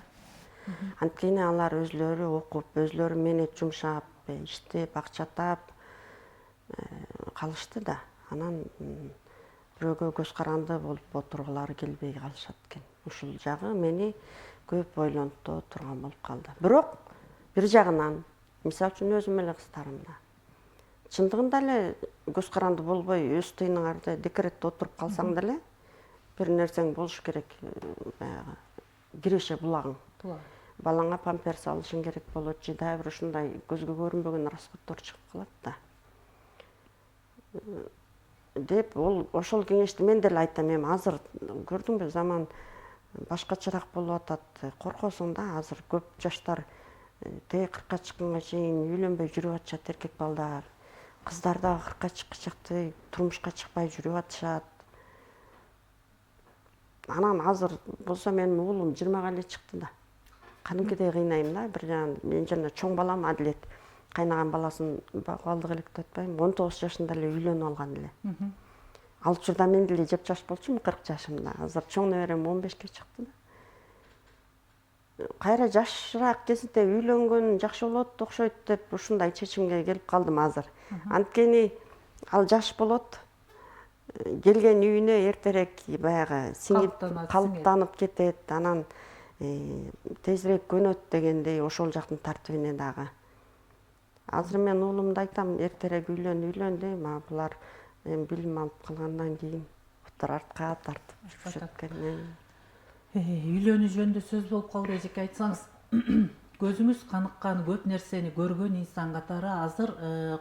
Анткени алар өзлөрү окуп, өзлөрү мээнет жумшап, иштеп, акча таап калышты да. Анан бирөөгө көз каранды болуп отургулары келбей калышат экен. Ушул жагы мени көп ойлонто турган болуп калды. Бирок бир жагынан, мисалы үчүн өзүм эле кыздарымда чындыгында эле көз каранды болбой, өз тыйныңарды декретте отуруп калсаң деле бир нерсең болуш керек, баягы киреше булагың. Балаңа памперс алышың керек болот, же дагы бир ушундай көзгө көрүнбөгөн расходдор чыгып калат да. Деп ошол кеңешти мен деле айтам. Эми азыр көрдүңбү, заман башкачараак болуп атат. Коркосуң да, азыр көп жаштар теги 40-ка чыкканга чейин үйлөнбөй жүрүп атышат эркек балдар. Кыздар да 40-ка чыккычакты турмушка чыкпай жүрүп атышат. Анан азыр болсо менин уулум 20-га эле чыкты да. Кадимкидей кыйнайм да. Бир жагынан менин жана чоң балам Адилет кайнаган баласын багып алдык элек деп атпайбы, 19 жашында эле үйлөнүп алган эле. Ал учурда мен деле жеп жаш болчумун 40 жашымда. Азыр чоң неберем 15ке чыкты да. Кайра жашыраак кезинде үйлөнгөн жакшы болот окшойт деп ушундай чечимге келип калдым азыр. Анткени ал жаш болот, келген үйүнө эртерээк баягы сиңип, калыптанып кетет, анан тезирээк көнөт дегендей ошол жактын тартибине дагы. Азыр мен уулумду айтам, эртерээк үйлөн дейм, булар билим алып калгандан кийин отур артка тартып жүрүшөт экен. Үйлөнүү жөнүндө сөз болуп калды, эжеке айтсаңыз. Көзүңүз каныккан көп нерсени көргөн инсан катары азыр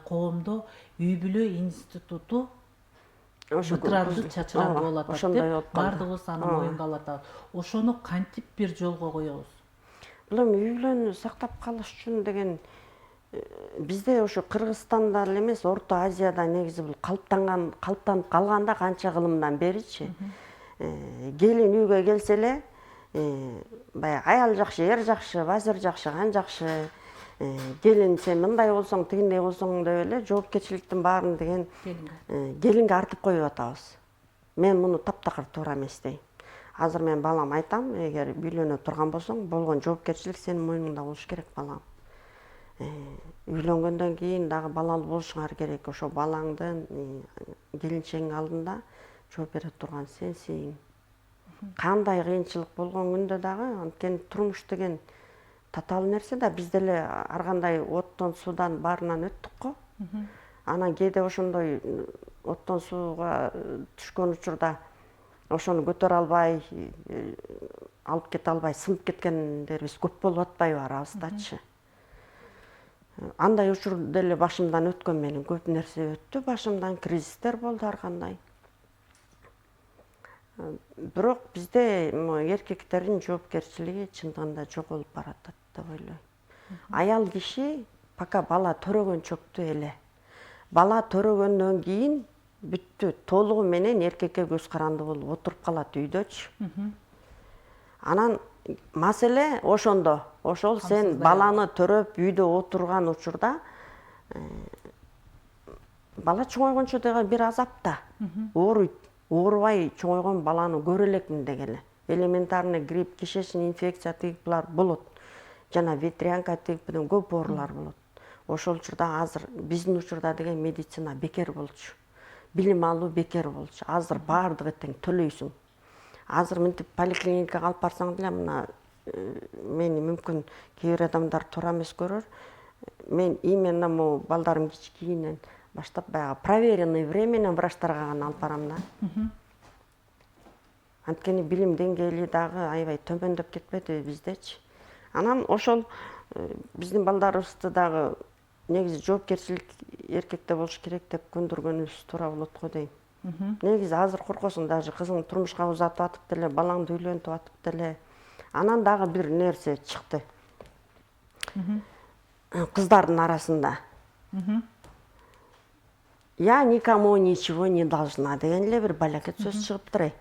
коомдо үй бүлө институту бытыранды чачыранды болуп атат деп баардыгыбыз аны моюнга алып атабыз. Ошону кантип бир жолго коебуз? Бул эми үй бүлөнү сактап калыш үчүн деген бизде ошо Кыргызстанда эле эмес, Орто Азияда негизи бул калыптанып калган да канча кылымдан беричи. Келин үйгө келсе эле, баягы аял жакшы, эр жакшы, базар жакшы, кан жакшы, келин сен мындай болсоң, тигиндей болсоң деп эле жоопкерчиликтин баарын деген келинге артып коюп атабыз. Мен муну таптакыр туура эмес дейм. Азыр мен балам айтам, эгер үйлөнө турган болсоң, болгон жоопкерчилик сенин мойнуңда болуш керек балам. Үйлөнгөндөн кийин дагы балалуу болушуңар керек. Ошо балаңдын, келинчегиң алдында жооп бере турган сенсиң. Кандай кыйынчылык болгон күндө дагы, анткени турмуш деген татаал нерсе да, биз деле ар кандай оттон, суудан баарынан өттүк го. Анан кээде ошондой оттон сууга түшкөн учурда ошону көтөрө албай, алып кете албай, сынып кеткендерибиз көп болуп атпайбы арабыздачы. Андай учур деле башымдан өткөн, менин көп нерсе өттү башымдан, кризистер болду ар кандай. Бирок бизде эркектердин жоопкерчилиги чындыгында жоголуп баратат деп ойлойм. Аял киши пока бала төрөгөнчөктү эле. Бала төрөгөндөн кийин бүттү, толугу менен эркекке көз каранды болуп отуруп калат үйдөчү. Анан маселе ошондо. Ошол сен баланы төрөп үйдө отурган учурда бала чоңойгончо дагы бир азапта. Ооруйт. Оорубай чоңойгон баланы көрө элекмин дегеле. Элементарный грипп, кишечный инфекция тигиплар болот. Жана ветрянка тигипден көп оорулар болот. Ошол учурда азыр биздин учурда деген медицина бекер болчу. Билим алуу бекер болчу. Азыр баардыгы тең төлөйсүң. Азыр мынтип поликлиникага алып барсаң деле мына мени мүмкүн кээ бир адамдар туура эмес көрөр. Мен именно могу балдарым кичикийинен баштап баягы проверенный временем врачтарга гана алып барам да. Анткени билим деңгээли дагы аябай төмөндөп кетпеди биздечи. Анан ошол биздин балдарыбызды дагы негизи жоопкерчилик эркекте болуш керек деп көндүргөнүбүз туура болот го дейм. Негизи азыр коркосуң, даже кызың турмушка узатып атып деле, балаңды үйлөнтүп атып деле. Анан дагы бир нерсе чыкты. Кыздардын арасында. Я никому ничего не должна деген эле бир балакет сөз чыгыптыр.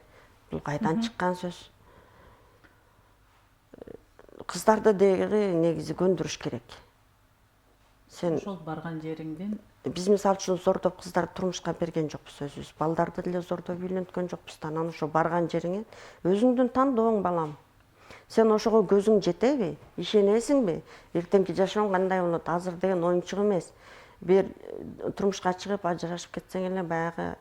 Бул кайдан чыккан сөз? Кыздарды дегири негизи көндүрүш керек. Сен Ошол барган жериңден биз мисалы үчүн зордоп кыздар турмушка берген жокпуз өзүбүз. Балдарды деле зордоп үйлөнткөн жокпуз. Анан ошо барган жериңе өзүңдүн тандооң балам. Сен ошого көзүң жетеби? Ишенесиңби? Эртеңки жашооң кандай болот? Азыр деген оюнчук эмес. Бир турмушка чыгып ажырашып кетсең эле баягы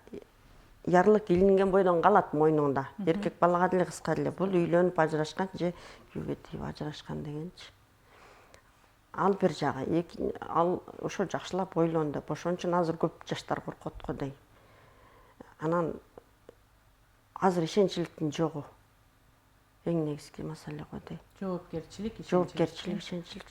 ярлык илинген бойдон калат мойнуңда. Эркек балага деле кызга деле бул үйлөнүп ажырашкан же күйөөгө тийип ажырашкан дегенчи. Ал бир жагы, ал ошо жакшылап ойлон деп. Ошон үчүн азыр көп жаштар коркот го дейм. Анан азыр ишенчиликтин жогу эң негизги маселе го дейм. жоопкерчилик, Жоопкерчилик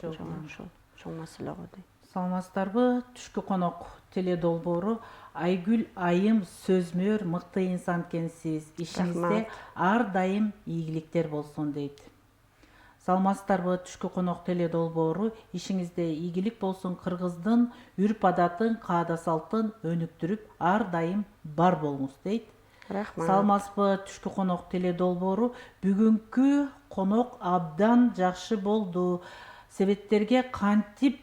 ошол чоң маселе го дейм. Саламатсыздарбы? Түшкү конок теле долбоору Айгүл айым сөзмөр мыкты инсан экенсиз. Ишиңизде ар дайым ийгиликтер болсун дейт. Саламатсыздарбы? Түшкү конок теле долбоору ишиңизде ийгилик болсун, кыргыздын үрп адатын, каада салтын өнүктүрүп ар дайым бар болуңуз дейт. Рахмат. Саламатсызбы? Түшкү конок теле долбоору бүгүнкү конок абдан жакшы болду. Себеттерге кантип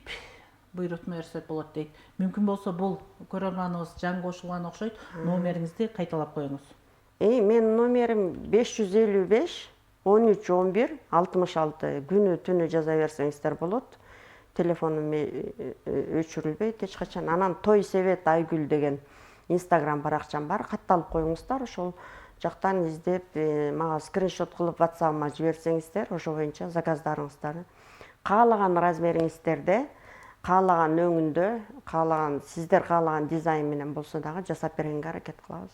буйрутма берсек болот дейт. Мүмкүн болсо бул көрөрманыбыз жаңы кошулган окшойт. Номериңизди кайталап коюңуз. Менин номерим 555 13 11 66. Күнү түнү жаза берсеңиздер болот. Телефонум өчүрүлбөйт эч качан. Анан Той Себет Айгүл деген Instagram баракчам бар. Катталып коюңуздар. Ошол жактан издеп, мага скриншот кылып WhatsApp-ма жиберсеңиздер, ошо боюнча заказдарыңыздарды каалаган размериңиздерде, каалаган өңүндө, каалаган сиздер каалаган дизайн менен болсо дагы жасап бергенге аракет кылабыз.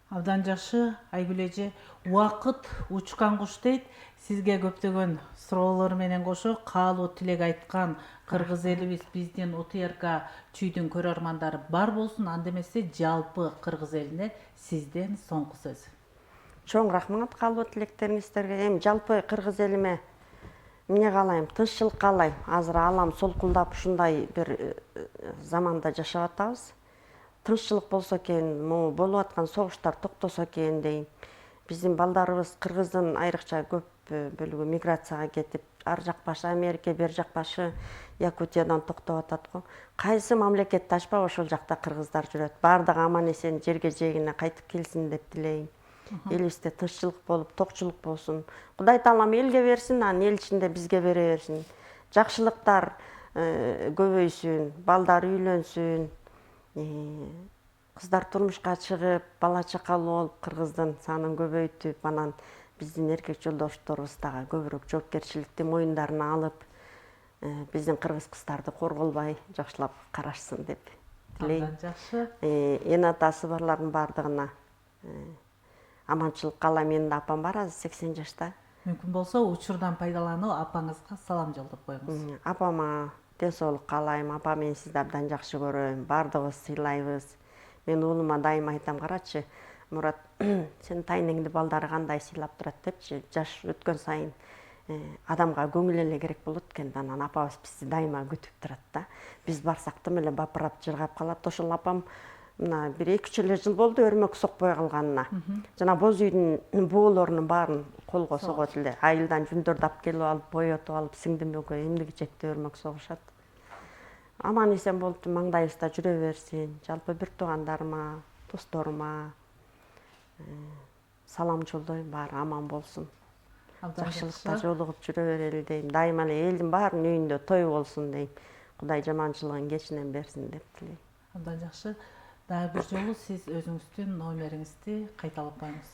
Абдан жакшы, Айгүл эже. Убакыт учкан куш дейт. Сизге көптөгөн суроолор менен кошо каалоо тилек айткан кыргыз элибиз, биздин УТРК чүйдүн көрөрмандары бар болсун. Анда эмесе жалпы кыргыз элине сизден соңку сөз. Чоң рахмат каалоо тилектериңиздерге. Эми жалпы кыргыз элиме эмне каалайм? Тынччылык каалайм. Азыр аалам солкулдап ушундай бир заманда жашап атабыз. Тынччылык болсо экен, могу болуп аткан согуштар токтосо экен дейм. Биздин балдарыбыз кыргыздын айрыкча көп бөлүгү миграцияга кетип, ар жак башы Америка, бер жак башы Якутиядан токтоп атат го. Кайсы мамлекетти ачпа ошол жакта кыргыздар жүрөт. Баардыгы аман эсен жерге жегине кайтып келсин деп тилейм. Элибизде тынччылык болуп, токчулук болсун. Кудай таалам элге берсин, анан эл ичинде бизге бере берсин. Жакшылыктар көбөйсүн, балдар үйлөнсүн. Кыздар турмушка чыгып, бала чакалуу болуп, кыргыздын санын көбөйтүп, анан биздин эркек жолдошторубуз дагы көбүрөөк жоопкерчиликти моюндарына алып, биздин кыргыз кыздарды корголбай, жакшылап карашсын деп тилейм. Абдан жакшы. Эн атасы барлардын баардыгына аманчылык каалайм. Менин апам бар, азыр 80 жашта. Мүмкүн болсо учурдан пайдаланып апаңызга салам жолдоп коюңуз. Апама ден соолук каалайм. Апам мен сизди абдан жакшы көрөм. Баардыгыбыз сыйлайбыз. Мен уулума дайыма айтам, карачы, Мурат, сен тайнеңди балдары кандай сыйлап турат депчи, жаш өткөн сайын адамга көңүл эле керек болот экен. Анан апабыз бизди дайыма күтүп турат да. Биз барсак да эле бапырап жыргап калат. Ошол апам мына бир 2-3 эле жыл болду өрмөк сокпой калганына. Жана боз үйдүн боолорунун баарын колго согот эле. Айылдан жүндөрдү алып келип алып, боетип алып, сиңдим экөө эмдиги четте өрмөк согушат. Аман эсен болуп маңдайыбызда жүрө берсин. Жалпы бир туугандарыма, досторума салам жолдойм, баары аман болсун. Жакшылыкта жолугуп жүрө берели дейм. Дайыма эле элдин баарынын үйүндө той болсун дейм. Кудай жаманчылыгын кечинен берсин деп тилейм. Абдан жакшы. Дагы бир жолу сиз өзүңүздүн номериңизди кайталап коюңуз.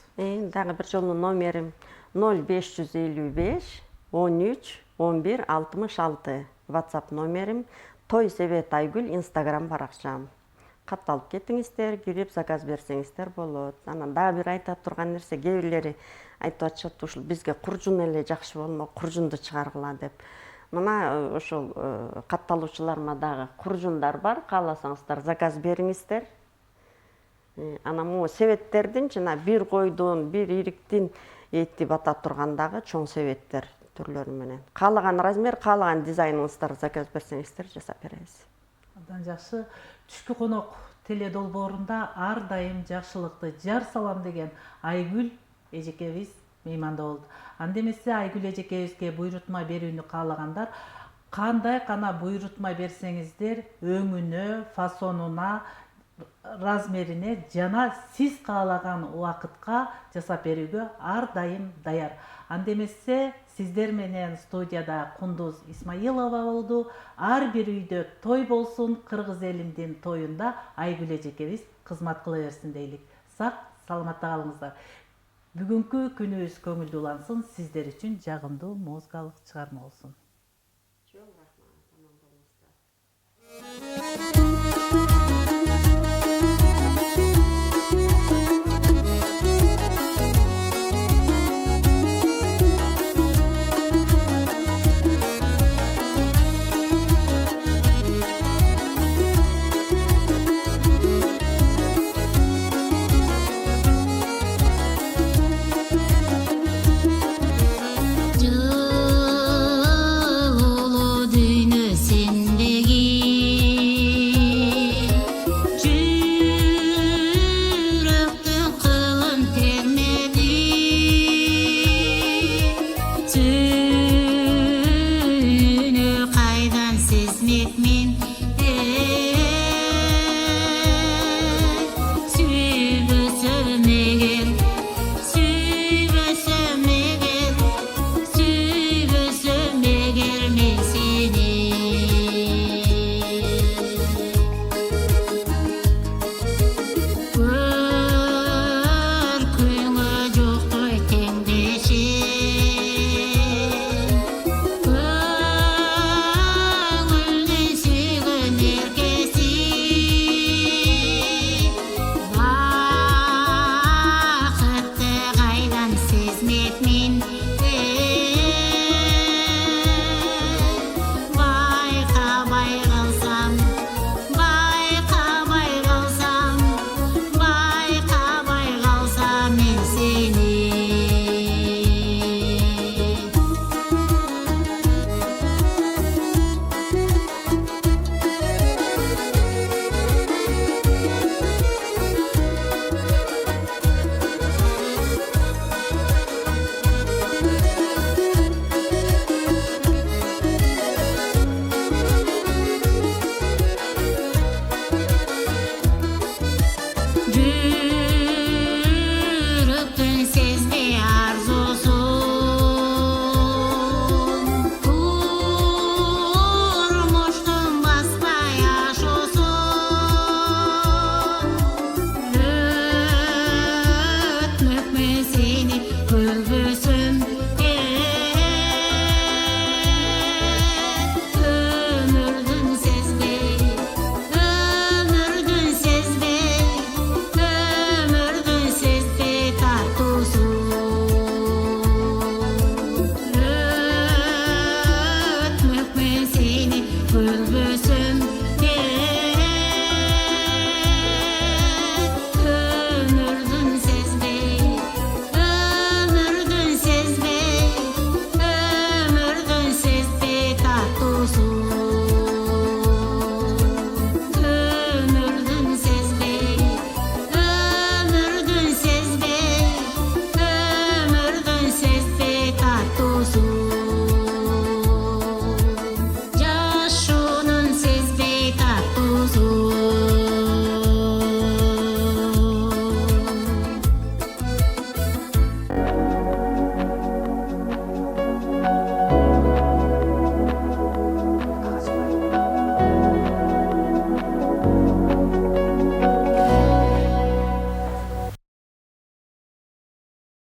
Дагы бир жолу номерим 0555 13 11 66. WhatsApp номерим. Той Себет Айгүл Instagram баракчам. Катталып кетиңиздер, кирип заказ берсеңиздер болот. Анан дагы бир айта турган нерсе, кээ бирлери айтып атышат, ушул бизге куржун эле жакшы болмо, куржунду чыгаргыла деп. Мына ошол катталуучуларыма дагы куржундар бар, кааласаңыздар заказ бериңиздер. Анан могу себеттердин жана бир койдун, бир ириктин эти бата турган дагы чоң себеттер түрлөрү менен. Каалаган размер, каалаган дизайныңыздар заказ берсеңиздер жасап беребиз. Абдан жакшы. Түшкү конок теле долбоорунда ар дайым жакшылыкты жар салам деген Айгүл эжекебиз мейманда болду. Анда эмесе Айгүл эжекебизге буйрутма берүүнү каалагандар кандай гана буйрутма берсеңиздер өңүнө, фасонуна, размерине жана сиз каалаган убакытка жасап берүүгө ар дайым даяр. Анда эмесе сиздер менен студияда Кундуз Исмаилова болду. Ар бир үйдө той болсун, кыргыз элиндин тоюнда Айгүл эжекебиз кызмат кыла берсин дейлик. Сак, саламатта калыңыздар. Бүгүнкү күнүбүз көңүлдүү улансын, сиздер үчүн жагымдуу музыкалык чыгарма болсун.